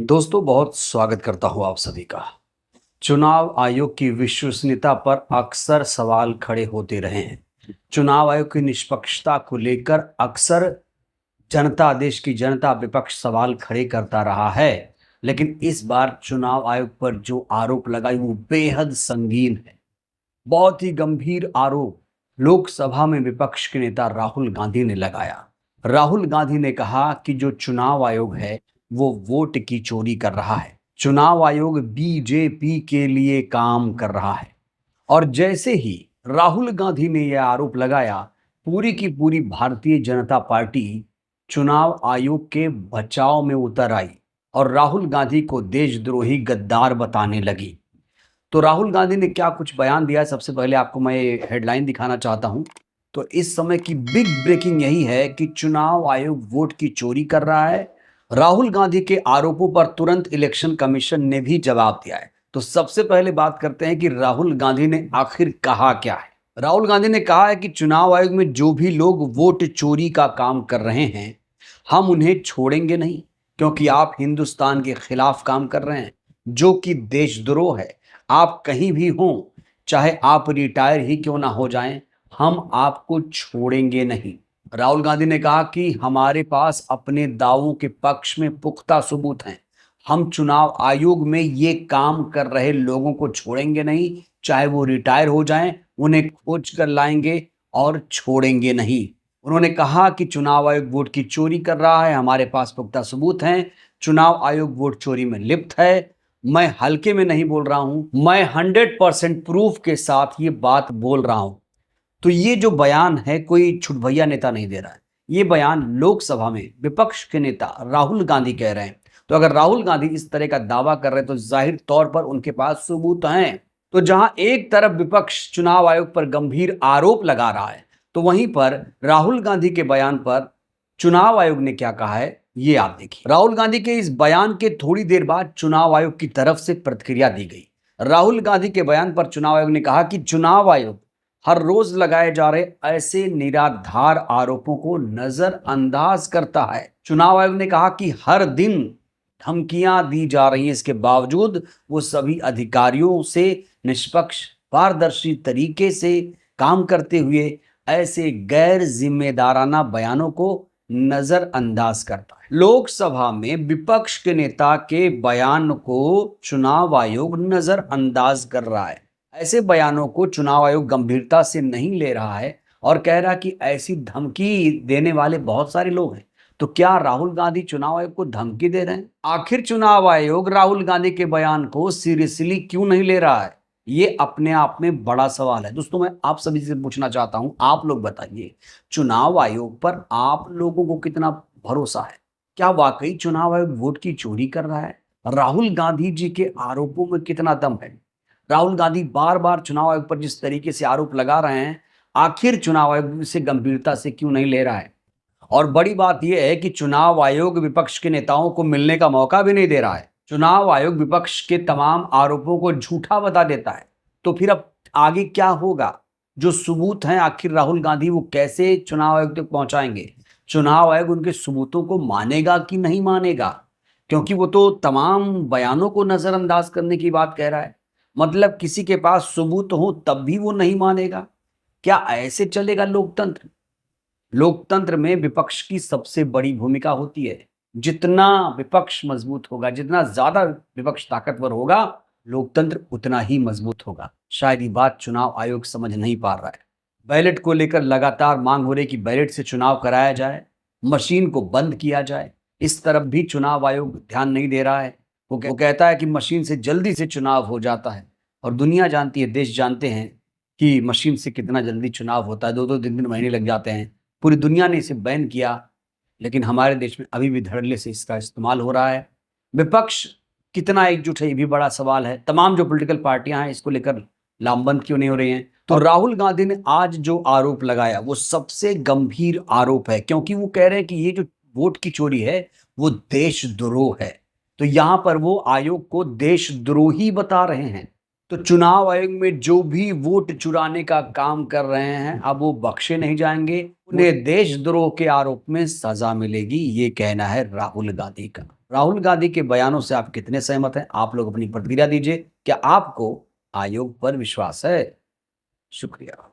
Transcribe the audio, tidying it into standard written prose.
दोस्तों, बहुत स्वागत करता हूं आप सभी का। चुनाव आयोग की विश्वसनीयता पर अक्सर सवाल खड़े होते रहे हैं। चुनाव आयोग की निष्पक्षता को लेकर अक्सर देश की जनता, विपक्ष सवाल खड़े करता रहा है। लेकिन इस बार चुनाव आयोग पर जो आरोप लगाए वो बेहद संगीन है। बहुत ही गंभीर आरोप लोकसभा में विपक्ष के नेता राहुल गांधी ने लगाया। राहुल गांधी ने कहा कि जो चुनाव आयोग है वो वोट की चोरी कर रहा है। चुनाव आयोग बीजेपी के लिए काम कर रहा है। और जैसे ही राहुल गांधी ने यह आरोप लगाया, पूरी की पूरी भारतीय जनता पार्टी चुनाव आयोग के बचाव में उतर आई और राहुल गांधी को देशद्रोही गद्दार बताने लगी। तो राहुल गांधी ने क्या कुछ बयान दिया है, सबसे पहले आपको मैं हेडलाइन दिखाना चाहता हूं। तो इस समय की बिग ब्रेकिंग यही है कि चुनाव आयोग वोट की चोरी कर रहा है। राहुल गांधी के आरोपों पर तुरंत इलेक्शन कमीशन ने भी जवाब दिया है। तो सबसे पहले बात करते हैं कि राहुल गांधी ने आखिर कहा क्या है। राहुल गांधी ने कहा है कि चुनाव आयोग में जो भी लोग वोट चोरी का काम कर रहे हैं, हम उन्हें छोड़ेंगे नहीं, क्योंकि आप हिंदुस्तान के खिलाफ काम कर रहे हैं, जो कि देशद्रोह है। आप कहीं भी हों, चाहे आप रिटायर ही क्यों ना हो जाएं, हम आपको छोड़ेंगे नहीं। राहुल गांधी ने कहा कि हमारे पास अपने दावों के पक्ष में पुख्ता सबूत हैं। हम चुनाव आयोग में ये काम कर रहे लोगों को छोड़ेंगे नहीं, चाहे वो रिटायर हो जाएं, उन्हें खोज कर लाएंगे और छोड़ेंगे नहीं। उन्होंने कहा कि चुनाव आयोग वोट की चोरी कर रहा है, हमारे पास पुख्ता सबूत हैं। चुनाव आयोग वोट चोरी में लिप्त है। मैं हल्के में नहीं बोल रहा हूं, मैं 100% प्रूफ के साथ ये बात बोल रहा हूं। तो ये जो बयान है, कोई छुटभैया नेता नहीं दे रहा है। ये बयान लोकसभा में विपक्ष के नेता राहुल गांधी कह रहे हैं। तो अगर राहुल गांधी इस तरह का दावा कर रहे हैं तो जाहिर तौर पर उनके पास सबूत हैं। तो जहां एक तरफ विपक्ष चुनाव आयोग पर गंभीर आरोप लगा रहा है, तो वहीं पर राहुल गांधी के बयान पर चुनाव आयोग ने क्या कहा है, ये आप देखिए। राहुल गांधी के इस बयान के थोड़ी देर बाद चुनाव आयोग की तरफ से प्रतिक्रिया दी गई। राहुल गांधी के बयान पर चुनाव आयोग ने कहा कि चुनाव आयोग हर रोज लगाए जा रहे ऐसे निराधार आरोपों को नजरअंदाज करता है। चुनाव आयोग ने कहा कि हर दिन धमकियां दी जा रही हैं, इसके बावजूद वो सभी अधिकारियों से निष्पक्ष, पारदर्शी तरीके से काम करते हुए ऐसे गैर जिम्मेदाराना बयानों को नजरअंदाज करता है। लोकसभा में विपक्ष के नेता के बयान को चुनाव आयोग नजरअंदाज कर रहा है। ऐसे बयानों को चुनाव आयोग गंभीरता से नहीं ले रहा है और कह रहा कि ऐसी धमकी देने वाले बहुत सारे लोग हैं। तो क्या राहुल गांधी चुनाव आयोग को धमकी दे रहे हैं? आखिर चुनाव आयोग राहुल गांधी के बयान को सीरियसली क्यों नहीं ले रहा है? ये अपने आप में बड़ा सवाल है। दोस्तों, मैं आप सभी से पूछना चाहता हूं, आप लोग बताइए, चुनाव आयोग पर आप लोगों को कितना भरोसा है? क्या वाकई चुनाव आयोग वोट की चोरी कर रहा है? राहुल गांधी जी के आरोपों में कितना दम है? राहुल गांधी बार बार चुनाव आयोग पर जिस तरीके से आरोप लगा रहे हैं, आखिर चुनाव आयोग इसे गंभीरता से क्यों नहीं ले रहा है? और बड़ी बात यह है कि चुनाव आयोग विपक्ष के नेताओं को मिलने का मौका भी नहीं दे रहा है। चुनाव आयोग विपक्ष के तमाम आरोपों को झूठा बता देता है। तो फिर अब आगे क्या होगा? जो सबूत हैं, आखिर राहुल गांधी वो कैसे चुनाव आयोग तक पहुंचाएंगे? चुनाव आयोग उनके सबूतों को मानेगा कि नहीं मानेगा? क्योंकि वो तो तमाम बयानों को नजरअंदाज करने की बात कह रहा है। मतलब किसी के पास सबूत हो तब भी वो नहीं मानेगा? क्या ऐसे चलेगा लोकतंत्र? लोकतंत्र में विपक्ष की सबसे बड़ी भूमिका होती है। जितना विपक्ष मजबूत होगा, जितना ज्यादा विपक्ष ताकतवर होगा, लोकतंत्र उतना ही मजबूत होगा। शायद ये बात चुनाव आयोग समझ नहीं पा रहा है। बैलेट को लेकर लगातार मांग हो रही कि बैलेट से चुनाव कराया जाए, मशीन को बंद किया जाए। इस तरफ भी चुनाव आयोग ध्यान नहीं दे रहा है। वो कहता है कि मशीन से जल्दी से चुनाव हो जाता है। और दुनिया जानती है, देश जानते हैं कि मशीन से कितना जल्दी चुनाव होता है। 2-2 दिन महीने लग जाते हैं। पूरी दुनिया ने इसे बैन किया, लेकिन हमारे देश में अभी भी धड़ल्ले से इसका इस्तेमाल हो रहा है। विपक्ष कितना एकजुट है, ये भी बड़ा सवाल है। तमाम जो पॉलिटिकल पार्टियां हैं, इसको लेकर लामबंद क्यों नहीं हो रही हैं? तो राहुल गांधी ने आज जो आरोप लगाया वो सबसे गंभीर आरोप है, क्योंकि वो कह रहे हैं कि ये जो वोट की चोरी है वो देशद्रोह है। तो यहां पर वो आयोग को देशद्रोही बता रहे हैं। तो चुनाव आयोग में जो भी वोट चुराने का काम कर रहे हैं, अब वो बख्शे नहीं जाएंगे। उन्हें देशद्रोह के आरोप में सजा मिलेगी, ये कहना है राहुल गांधी का। राहुल गांधी के बयानों से आप कितने सहमत हैं? आप लोग अपनी प्रतिक्रिया दीजिए। क्या आपको आयोग पर विश्वास है? शुक्रिया।